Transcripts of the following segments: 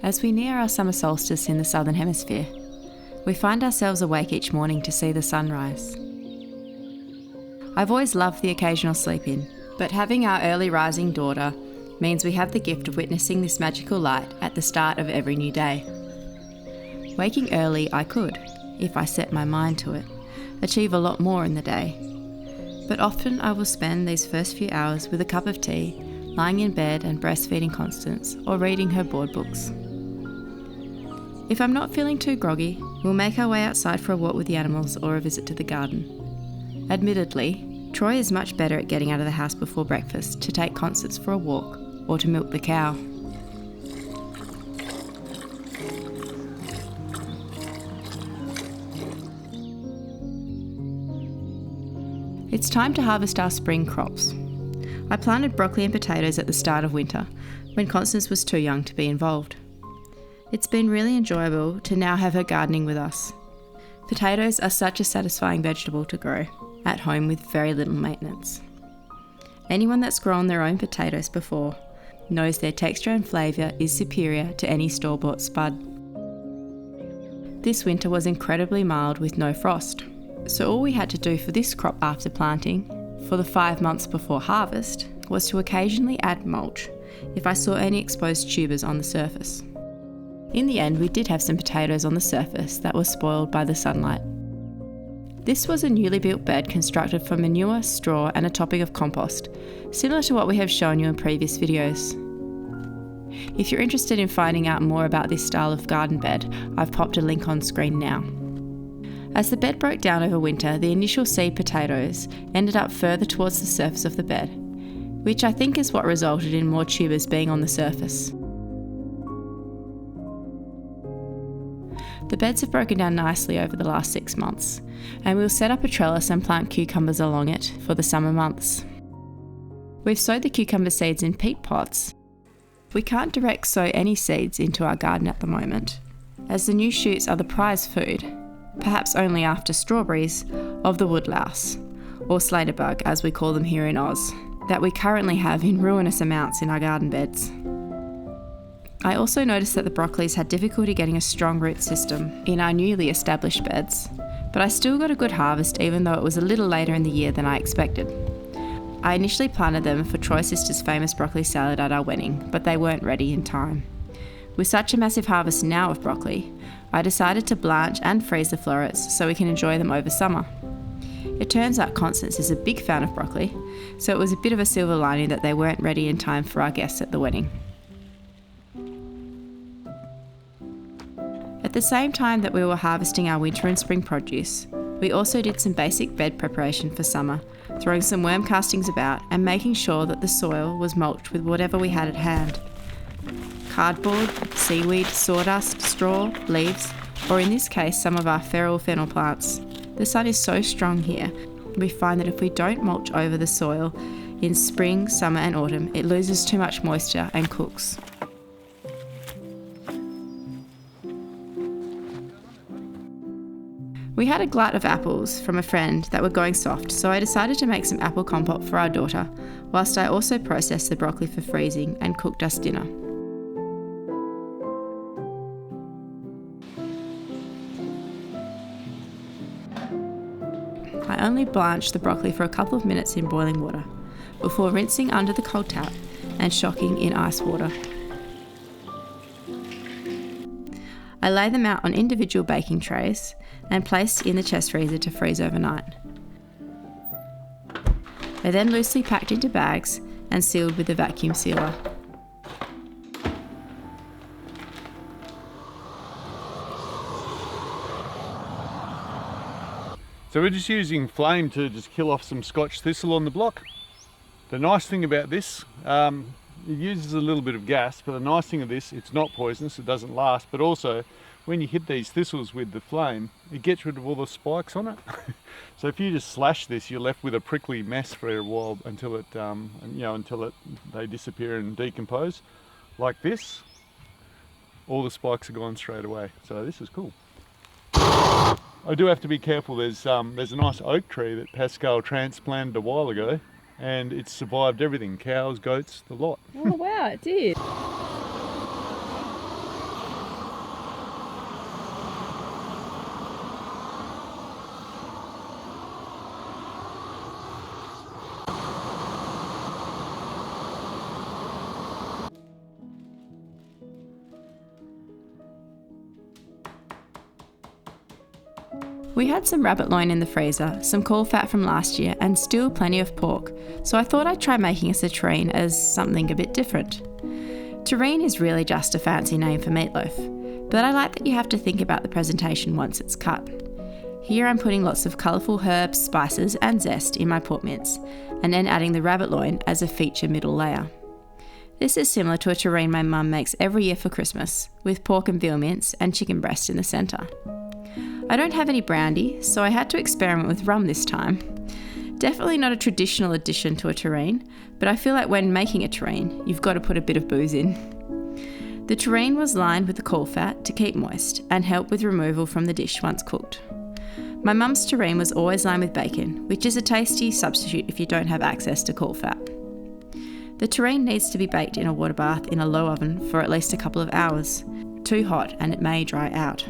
As we near our summer solstice in the southern hemisphere, we find ourselves awake each morning to see the sunrise. I've always loved the occasional sleep-in, but having our early rising daughter means we have the gift of witnessing this magical light at the start of every new day. Waking early, I could, if I set my mind to it, achieve a lot more in the day. But often I will spend these first few hours with a cup of tea, lying in bed and breastfeeding Constance or reading her board books. If I'm not feeling too groggy, we'll make our way outside for a walk with the animals or a visit to the garden. Admittedly, Troy is much better at getting out of the house before breakfast to take Constance for a walk or to milk the cow. It's time to harvest our spring crops. I planted broccoli and potatoes at the start of winter, when Constance was too young to be involved. It's been really enjoyable to now have her gardening with us. Potatoes are such a satisfying vegetable to grow, at home with very little maintenance. Anyone that's grown their own potatoes before knows their texture and flavour is superior to any store-bought spud. This winter was incredibly mild with no frost, so all we had to do for this crop after planting, for the 5 months before harvest, was to occasionally add mulch if I saw any exposed tubers on the surface. In the end, we did have some potatoes on the surface that were spoiled by the sunlight. This was a newly built bed constructed from manure, straw and a topping of compost, similar to what we have shown you in previous videos. If you're interested in finding out more about this style of garden bed, I've popped a link on screen now. As the bed broke down over winter, the initial seed potatoes ended up further towards the surface of the bed, which I think is what resulted in more tubers being on the surface. The beds have broken down nicely over the last 6 months, and we'll set up a trellis and plant cucumbers along it for the summer months. We've sowed the cucumber seeds in peat pots. We can't direct sow any seeds into our garden at the moment, as the new shoots are the prize food, perhaps only after strawberries, of the woodlouse, or sladybug as we call them here in Oz, that we currently have in ruinous amounts in our garden beds. I also noticed that the broccolis had difficulty getting a strong root system in our newly established beds, but I still got a good harvest even though it was a little later in the year than I expected. I initially planted them for Troy's sister's famous broccoli salad at our wedding, but they weren't ready in time. With such a massive harvest now of broccoli, I decided to blanch and freeze the florets so we can enjoy them over summer. It turns out Constance is a big fan of broccoli, so it was a bit of a silver lining that they weren't ready in time for our guests at the wedding. At the same time that we were harvesting our winter and spring produce, we also did some basic bed preparation for summer, throwing some worm castings about and making sure that the soil was mulched with whatever we had at hand. Cardboard, seaweed, sawdust, straw, leaves, or in this case some of our feral fennel plants. The sun is so strong here, we find that if we don't mulch over the soil in spring, summer and autumn, it loses too much moisture and cooks. We had a glut of apples from a friend that were going soft, so I decided to make some apple compote for our daughter, whilst I also processed the broccoli for freezing and cooked us dinner. I only blanched the broccoli for a couple of minutes in boiling water, before rinsing under the cold tap and shocking in ice water. I lay them out on individual baking trays and placed in the chest freezer to freeze overnight. They're then loosely packed into bags and sealed with a vacuum sealer. So we're just using flame to just kill off some Scotch thistle on the block. The nice thing about this, it uses a little bit of gas, but the nice thing of this, it's not poisonous, it doesn't last, but also when you hit these thistles with the flame, it gets rid of all the spikes on it. So if you just slash this, you're left with a prickly mess for a while until they disappear and decompose. Like this, all the spikes are gone straight away. So this is cool. I do have to be careful. There's a nice oak tree that Pascal transplanted a while ago, and it's survived everything, cows, goats, the lot. Oh wow, it did. We had some rabbit loin in the freezer, some caul fat from last year, and still plenty of pork, so I thought I'd try making us a terrine as something a bit different. Terrine is really just a fancy name for meatloaf, but I like that you have to think about the presentation once it's cut. Here I'm putting lots of colourful herbs, spices and zest in my pork mince, and then adding the rabbit loin as a feature middle layer. This is similar to a terrine my mum makes every year for Christmas, with pork and veal mince and chicken breast in the centre. I don't have any brandy, so I had to experiment with rum this time. Definitely not a traditional addition to a terrine, but I feel like when making a terrine, you've got to put a bit of booze in. The terrine was lined with the caul fat to keep moist and help with removal from the dish once cooked. My mum's terrine was always lined with bacon, which is a tasty substitute if you don't have access to caul fat. The terrine needs to be baked in a water bath in a low oven for at least a couple of hours. Too hot and it may dry out.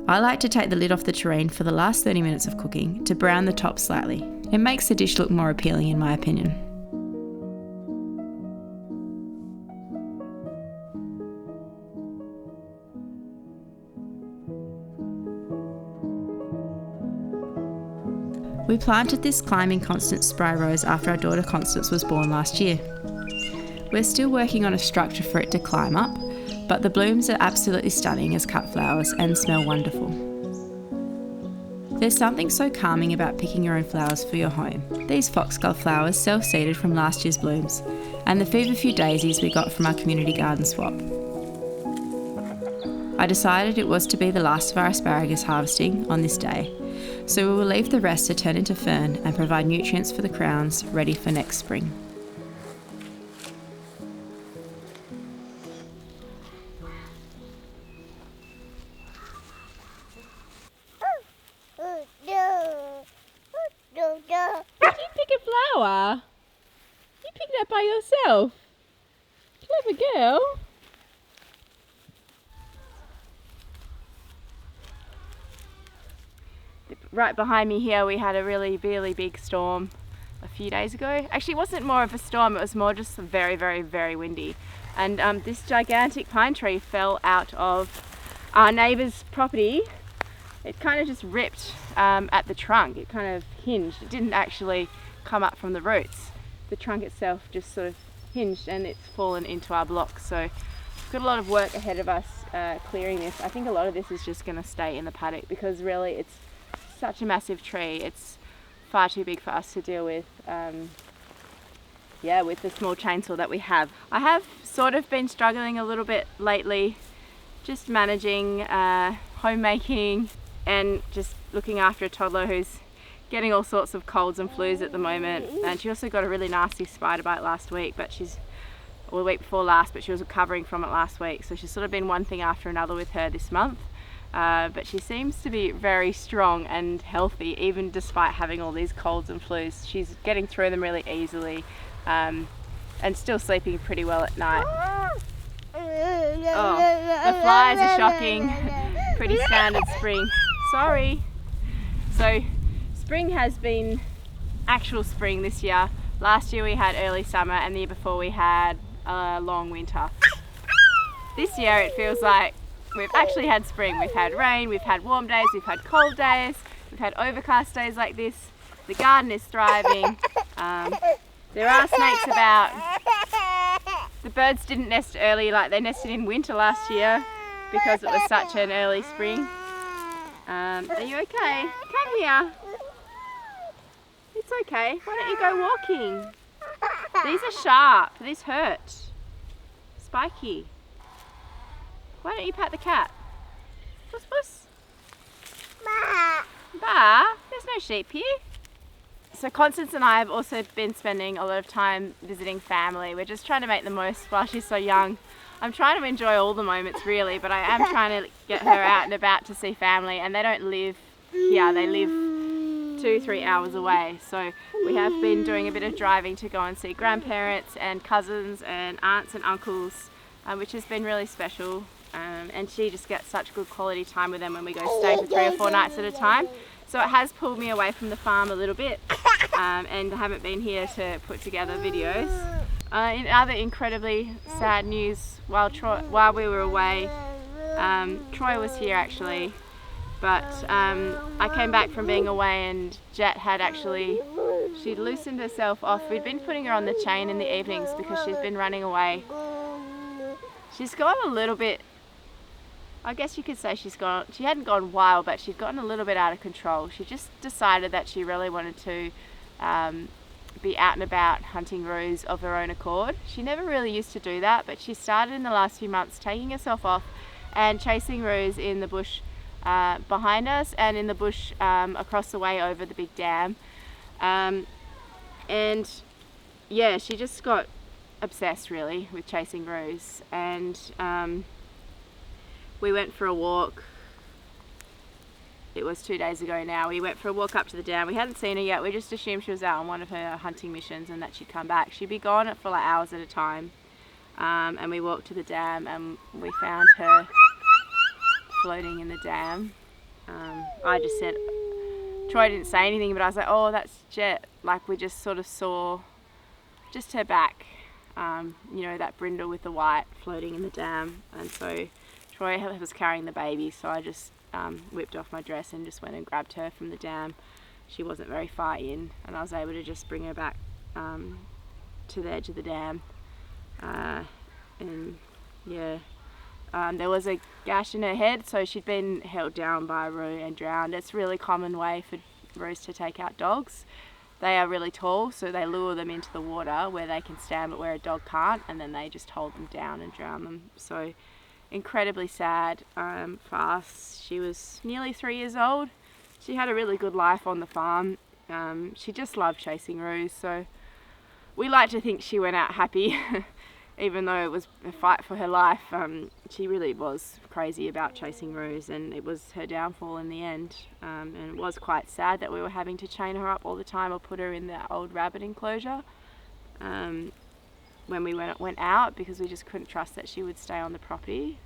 I like to take the lid off the terrine for the last 30 minutes of cooking to brown the top slightly. It makes the dish look more appealing in my opinion. We planted this climbing Constance spray rose after our daughter Constance was born last year. We're still working on a structure for it to climb up, but the blooms are absolutely stunning as cut flowers and smell wonderful. There's something so calming about picking your own flowers for your home. These foxglove flowers self-seeded from last year's blooms, and the feverfew daisies we got from our community garden swap. I decided it was to be the last of our asparagus harvesting on this day, so we will leave the rest to turn into fern and provide nutrients for the crowns ready for next spring. Did you pick a flower? You picked that by yourself. Clever girl. Right behind me here we had a really big storm a few days ago. Actually it wasn't more of a storm, it was more just very windy. And this gigantic pine tree fell out of our neighbour's property. It kind of just ripped at the trunk. It kind of hinged. It didn't actually come up from the roots. The trunk itself just sort of hinged and it's fallen into our block. So we've got a lot of work ahead of us clearing this. I think a lot of this is just going to stay in the paddock because really it's such a massive tree. It's far too big for us to deal with. With the small chainsaw that we have. I have sort of been struggling a little bit lately, just managing homemaking and just looking after a toddler who's getting all sorts of colds and flus at the moment. And she also got a really nasty spider bite last week, or the week before last, but she was recovering from it last week. So she's sort of been one thing after another with her this month. But she seems to be very strong and healthy, even despite having all these colds and flus. She's getting through them really easily and still sleeping pretty well at night. Oh, the flies are shocking. Pretty standard spring. Sorry. So spring has been actual spring this year. Last year we had early summer and the year before we had a long winter. This year it feels like we've actually had spring. We've had rain, we've had warm days, we've had cold days, we've had overcast days like this. The garden is thriving. There are snakes about. The birds didn't nest early like they nested in winter last year because it was such an early spring. Are you okay? Come here. It's okay. Why don't you go walking? These are sharp. These hurt. Spiky. Why don't you pat the cat? Puss puss. Bah. Bah. There's no sheep here. So Constance and I have also been spending a lot of time visiting family. We're just trying to make the most while she's so young. I'm trying to enjoy all the moments really, but I am trying to get her out and about to see family, and they don't live here. They live 2-3 hours away. So we have been doing a bit of driving to go and see grandparents and cousins and aunts and uncles, which has been really special. And she just gets such good quality time with them when we go stay for 3 or 4 nights at a time. So it has pulled me away from the farm a little bit, and I haven't been here to put together videos. In other incredibly sad news, while we were away, Troy was here actually, But I came back from being away and Jet had she'd loosened herself off. We'd been putting her on the chain in the evenings because she's been running away. She's gone a little bit, I guess you could say she hadn't gone wild, but she'd gotten a little bit out of control. She just decided that she really wanted to be out and about hunting roos of her own accord. She never really used to do that, but she started in the last few months taking herself off and chasing roos in the bush behind us and in the bush across the way over the big dam. And yeah, she just got obsessed really with chasing roos, and we went for a walk. It was 2 days ago now. We went for a walk up to the dam. We hadn't seen her yet. We just assumed she was out on one of her hunting missions and that she'd come back. She'd be gone for like hours at a time. And we walked to the dam and we found her floating in the dam. I just said, Troy didn't say anything, but I was like, oh, that's Jet. Like, we just sort of saw just her back, you know, that brindle with the white floating in the dam. And so Troy was carrying the baby, so I just whipped off my dress and just went and grabbed her from the dam. She wasn't very far in, and I was able to just bring her back to the edge of the dam. And yeah, there was a gash in her head, so she'd been held down by a roo and drowned. It's a really common way for roos to take out dogs. They are really tall, so they lure them into the water where they can stand but where a dog can't, and then they just hold them down and drown them. So incredibly sad for us. She was nearly 3 years old. She had a really good life on the farm. She just loved chasing roos, so we like to think she went out happy. Even though it was a fight for her life, she really was crazy about chasing roos, and it was her downfall in the end. And it was quite sad that we were having to chain her up all the time or put her in the old rabbit enclosure when we went out, because we just couldn't trust that she would stay on the property.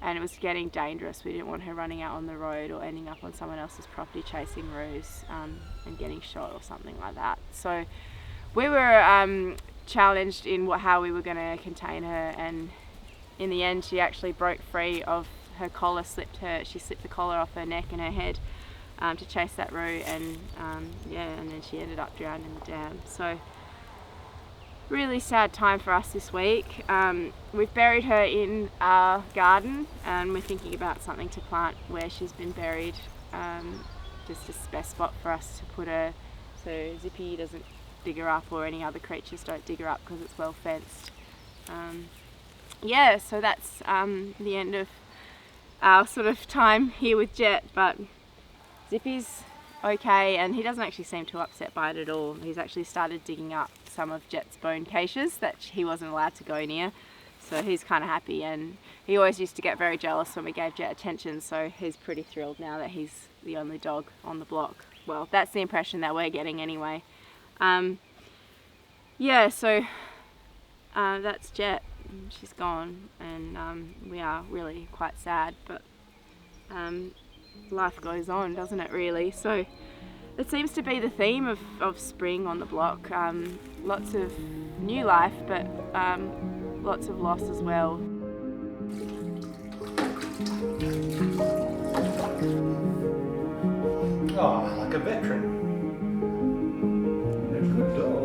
And it was getting dangerous. We didn't want her running out on the road or ending up on someone else's property chasing roos and getting shot or something like that. So we were challenged in how we were going to contain her, and in the end she actually broke free of her collar. She slipped the collar off her neck and her head to chase that roo, and yeah, and then she ended up drowned in the dam. So really sad time for us this week. We've buried her in our garden, and we're thinking about something to plant where she's been buried, just a best spot for us to put her so Zippy doesn't dig her up, or any other creatures don't dig her up, because it's well fenced. Yeah, so that's the end of our sort of time here with Jet, but Zippy's okay, and he doesn't actually seem too upset by it at all. He's actually started digging up some of Jet's bone caches that he wasn't allowed to go near, so he's kind of happy. And he always used to get very jealous when we gave Jet attention, so he's pretty thrilled now that he's the only dog on the block. Well, that's the impression that we're getting anyway. Yeah, so that's Jet. She's gone, and we are really quite sad, but life goes on, doesn't it, really? So it seems to be the theme of spring on the block. Lots of new life, but lots of loss as well. Oh, like a veteran. A good dog.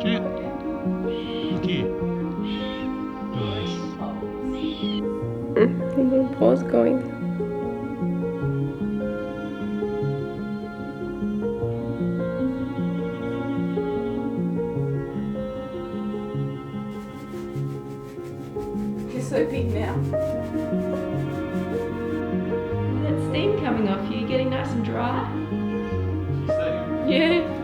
Jet, look here. Nice. The paw's going. You're so big now. That steam coming off you, getting nice and dry. Steam? Yeah.